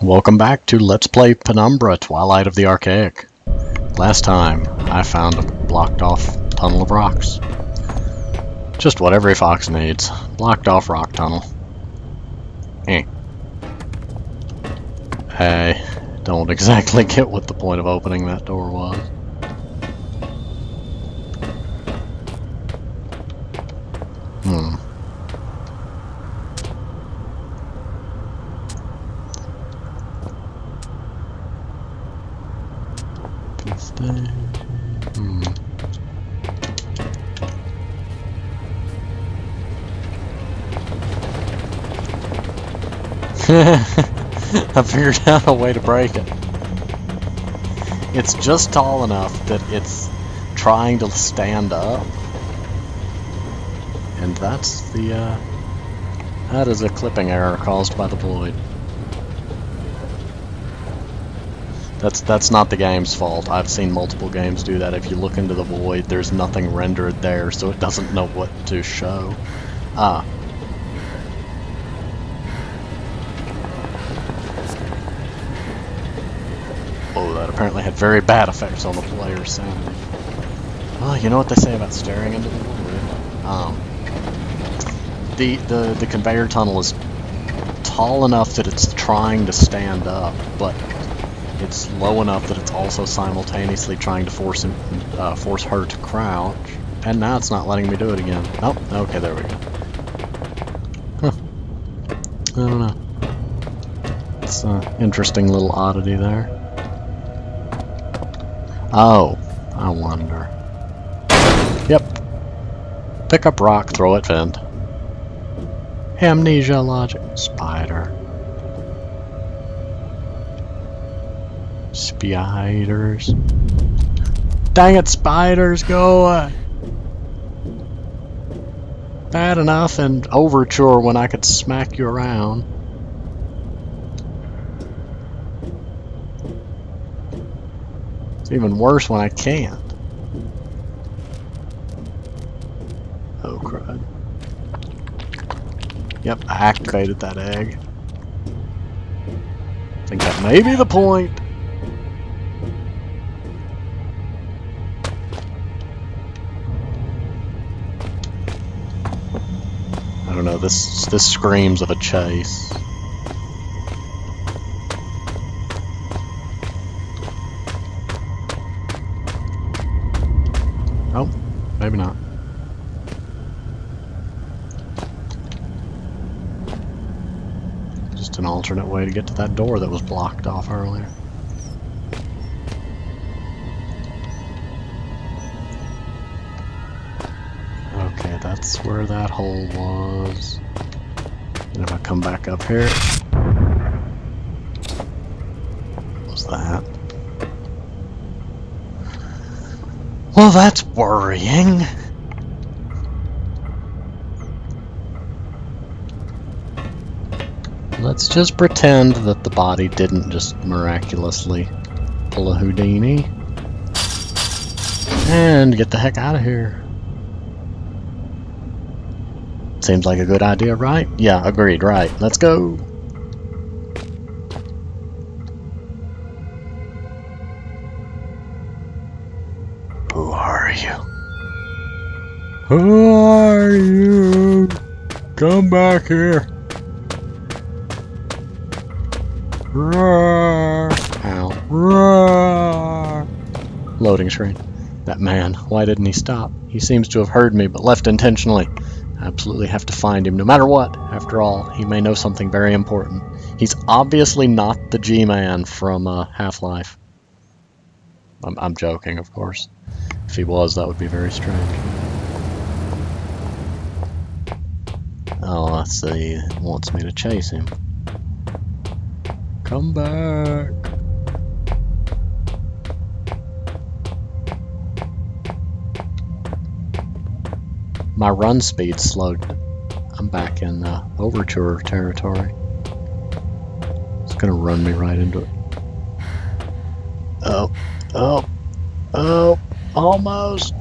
Welcome back to Let's Play Penumbra Twilight of the Archaic. Last time, I found a blocked off tunnel of rocks. Just what every fox needs. Blocked off rock tunnel. I don't exactly get what the point of opening that door was. I figured out a way to break it. It's just tall enough that it's trying to stand up. And that's the, that is a clipping error caused by the void. That's not the game's fault. I've seen multiple games do that. If you look into the void, there's nothing rendered there, so it doesn't know what to show. Oh, that apparently had very bad effects on the player's sanity. Well, you know what they say about staring into the void. The conveyor tunnel is tall enough that it's trying to stand up, but it's low enough that it's also simultaneously trying to force her to crouch. And now it's not letting me do it again. Oh, okay, there we go. Huh. I don't know. It's an interesting little oddity there. Oh, I wonder. Yep. Pick up rock, throw it, vent. Amnesia logic. Spider. Spiders. Dang it, spiders, go away. Bad enough in Overture when I could smack you around. It's even worse when I can't. Oh, crud. Yep, I activated that egg. I think that may be the point. I don't know, this screams of a chase. Oh, maybe not. Just an alternate way to get to that door that was blocked off earlier. Okay, that's where that hole was. And if I come back up here, what was that? Well, that's worrying. Let's just pretend that the body didn't just miraculously pull a Houdini. And get the heck out of here. Seems like a good idea, right? Yeah, agreed, right. Let's go. Who are you? Who are you? Come back here. Roar. Ow. Roar. Loading screen. That man, why didn't he stop? He seems to have heard me, but left intentionally. I absolutely have to find him, no matter what. After all, he may know something very important. He's obviously not the G-Man from Half-Life. I'm joking, of course. If he was, that would be very strange. Oh, let's see. He wants me to chase him. Come back. My run speed slowed. I'm back in Overture territory. It's gonna run me right into it. Oh, oh, oh, almost.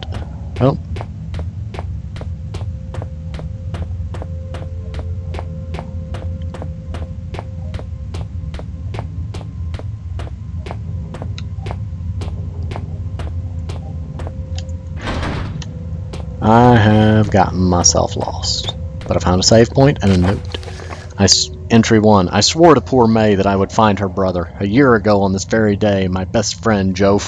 Oh. I have gotten myself lost. But I found a save point and a note. Entry 1. I swore to poor May that I would find her brother. A year ago on this very day, my best friend, Joe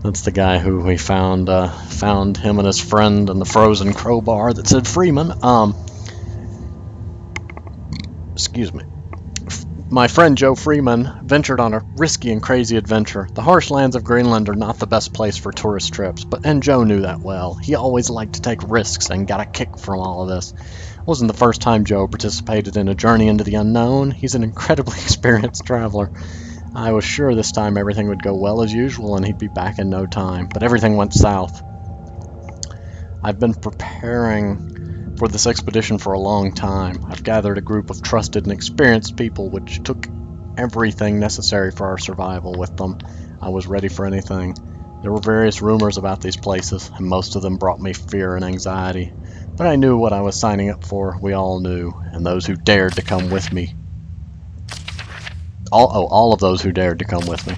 That's the guy who we found him and his friend and the frozen crowbar that said Freeman. Excuse me. My friend Joe Freeman ventured on a risky and crazy adventure. The harsh lands of Greenland are not the best place for tourist trips, and Joe knew that well. He always liked to take risks and got a kick from all of this. It wasn't the first time Joe participated in a journey into the unknown. He's an incredibly experienced traveler. I was sure this time everything would go well as usual and he'd be back in no time, but everything went south. I've been preparing for this expedition for a long time. I've gathered a group of trusted and experienced people which took everything necessary for our survival with them. I was ready for anything. There were various rumors about these places, and most of them brought me fear and anxiety. But I knew what I was signing up for, we all knew, and those who dared to come with me. All of those who dared to come with me.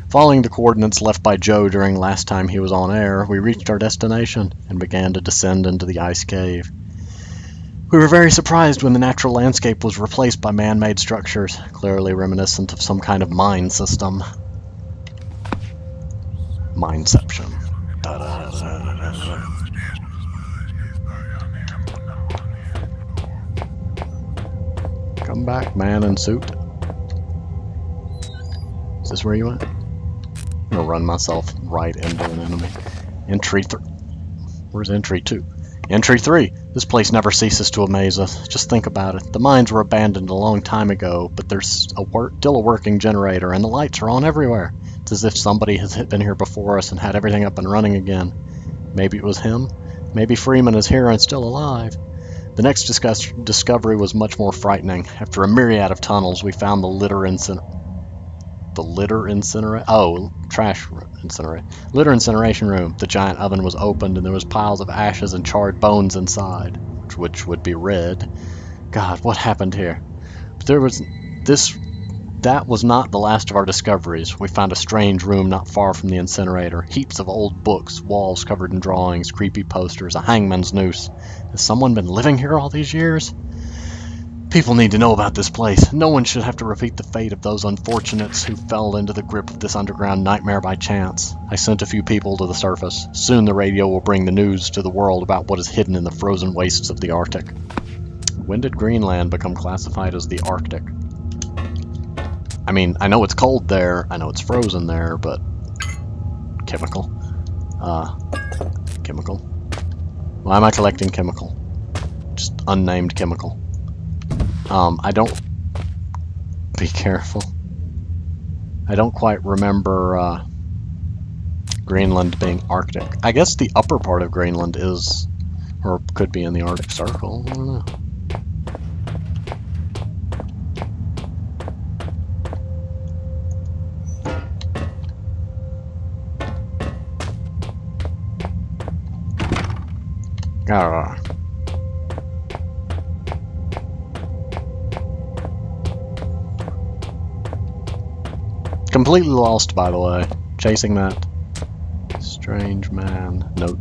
Following the coordinates left by Joe during last time he was on air, we reached our destination and began to descend into the ice cave. We were very surprised when the natural landscape was replaced by man-made structures, clearly reminiscent of some kind of mine system. Mineception. Come back, man in suit. Is this where you went? I'm gonna run myself right into an enemy. Entry 3. Where's entry 2? Entry 3. This place never ceases to amaze us. Just think about it. The mines were abandoned a long time ago, but there's still a working generator, and the lights are on everywhere. It's as if somebody has been here before us and had everything up and running again. Maybe it was him. Maybe Freeman is here and still alive. The next discovery was much more frightening. After a myriad of tunnels, we found the litter incineration room. The giant oven was opened and there was piles of ashes and charred bones inside, which would be red. God, what happened here? But that was not the last of our discoveries. We found a strange room not far from the incinerator. Heaps of old books, walls covered in drawings, creepy posters, a hangman's noose. Has someone been living here all these years? People need to know about this place. No one should have to repeat the fate of those unfortunates who fell into the grip of this underground nightmare by chance. I sent a few people to the surface. Soon the radio will bring the news to the world about what is hidden in the frozen wastes of the Arctic. When did Greenland become classified as the Arctic? I mean, I know it's cold there, I know it's frozen there, but... Chemical. Chemical. Why am I collecting chemical? Just unnamed chemical. I don't... Be careful. I don't quite remember, Greenland being Arctic. I guess the upper part of Greenland is... or could be in the Arctic Circle, I don't know. Ah. Completely lost, by the way. Chasing that strange man. Note.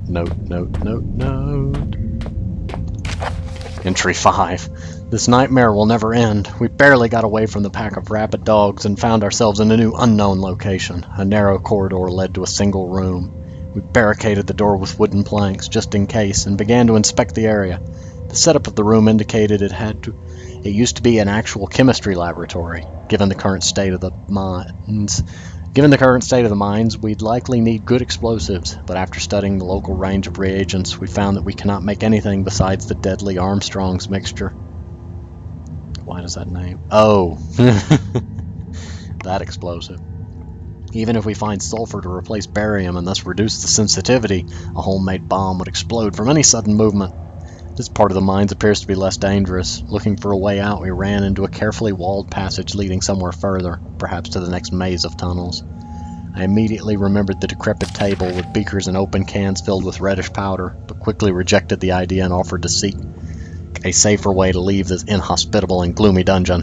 Entry 5. This nightmare will never end. We barely got away from the pack of rabid dogs and found ourselves in a new unknown location. A narrow corridor led to a single room. We barricaded the door with wooden planks, just in case, and began to inspect the area. The setup of the room indicated it used to be an actual chemistry laboratory. Given the current state of the mines, we'd likely need good explosives, but after studying the local range of reagents, we found that we cannot make anything besides the deadly Armstrong's mixture. Why does that name? Oh, that explosive. Even if we find sulfur to replace barium and thus reduce the sensitivity, a homemade bomb would explode from any sudden movement. This part of the mines appears to be less dangerous. Looking for a way out, we ran into a carefully walled passage leading somewhere further, perhaps to the next maze of tunnels. I immediately remembered the decrepit table with beakers and open cans filled with reddish powder, but quickly rejected the idea and offered to seek a safer way to leave this inhospitable and gloomy dungeon.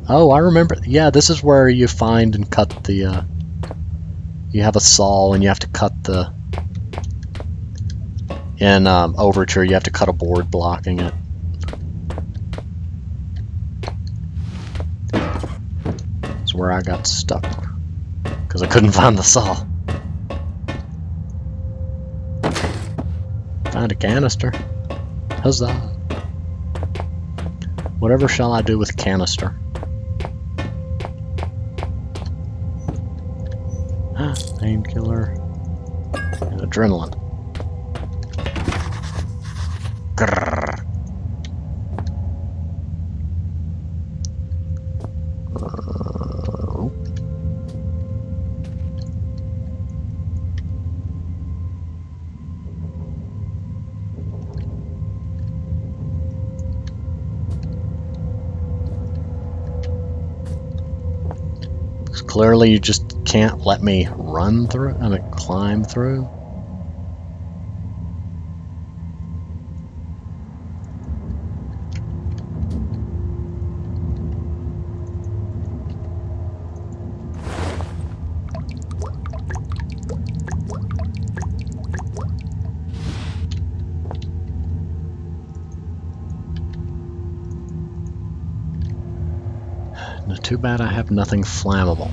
Oh, I remember. Yeah, this is where you find and cut the, you have a saw and you have to cut the... In Overture, you have to cut a board blocking it. That's where I got stuck. Because I couldn't find the saw. Found a canister. Huzzah. Whatever shall I do with canister? Painkiller. And adrenaline. Grrr. Clearly you just can't let me run through, I mean climb through. No, too bad I have nothing flammable.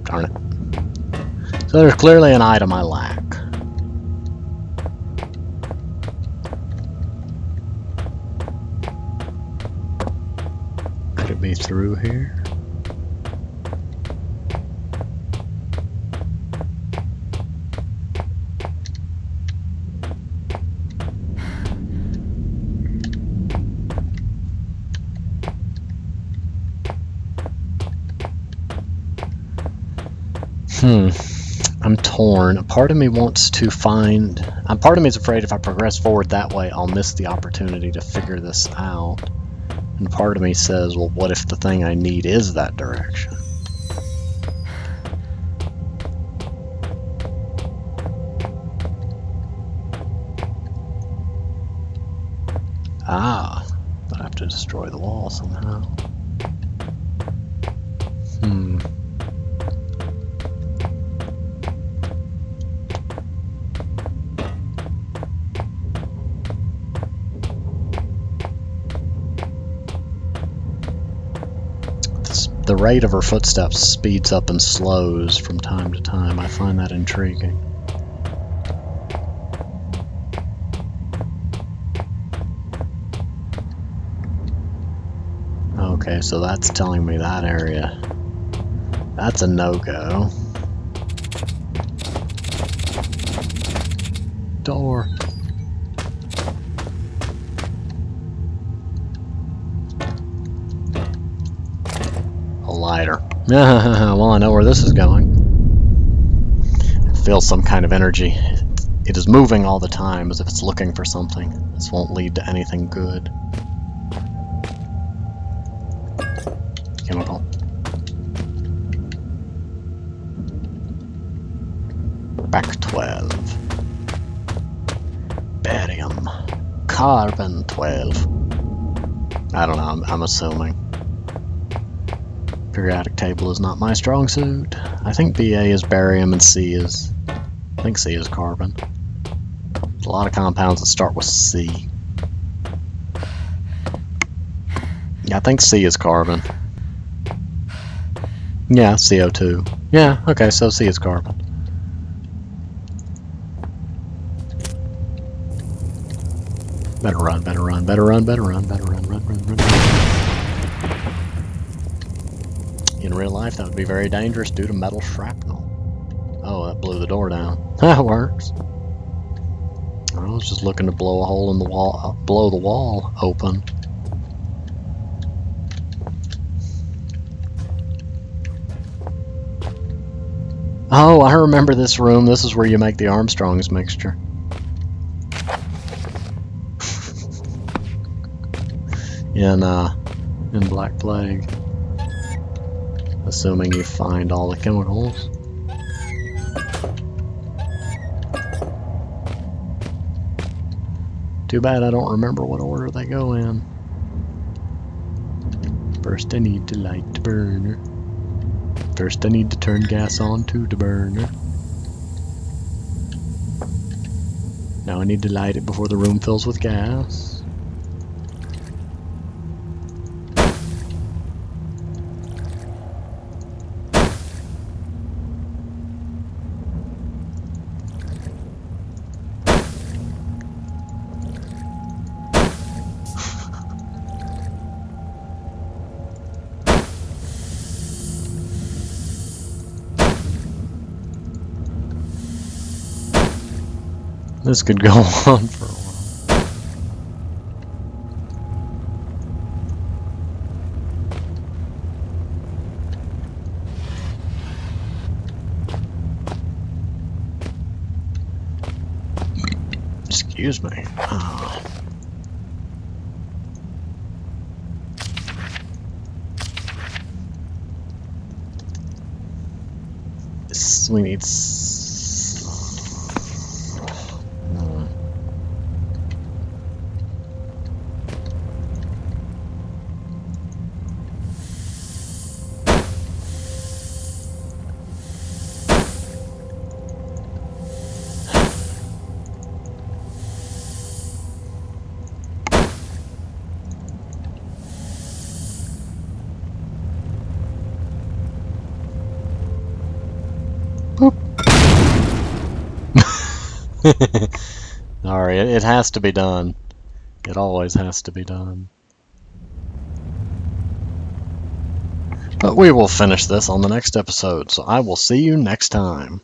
Darn it. So there's clearly an item I lack. Could it be through here? I'm torn. A part of me wants to find... part of me is afraid if I progress forward that way, I'll miss the opportunity to figure this out. And part of me says, well, what if the thing I need is that direction? Ah, but I have to destroy the wall somehow. The rate of her footsteps speeds up and slows from time to time. I find that intriguing. Okay, so that's telling me that area. That's a no-go. Door. Lighter. Well, I know where this is going. I feel some kind of energy. It is moving all the time as if it's looking for something. This won't lead to anything good. Chemical. Back 12. Barium. Carbon 12. I don't know, I'm assuming. Periodic table is not my strong suit. I think BA is barium and C is... I think C is carbon. There's a lot of compounds that start with C. Yeah, I think C is carbon. Yeah, CO2. Yeah, okay, so C is carbon. Better run, better run, better run, better run, better run, run. In real life, that would be very dangerous due to metal shrapnel. Oh, that blew the door down. That works. I was just looking to blow a hole in the wall, blow the wall open. Oh, I remember this room. This is where you make the Armstrong's mixture. in Black Plague. Assuming you find all the chemicals. Too bad I don't remember what order they go in. First I need to light the burner. First I need to turn gas on to the burner. Now I need to light it before the room fills with gas. This could go on for a while. Excuse me. We need Alright, it has to be done. It always has to be done. But we will finish this on the next episode, so I will see you next time.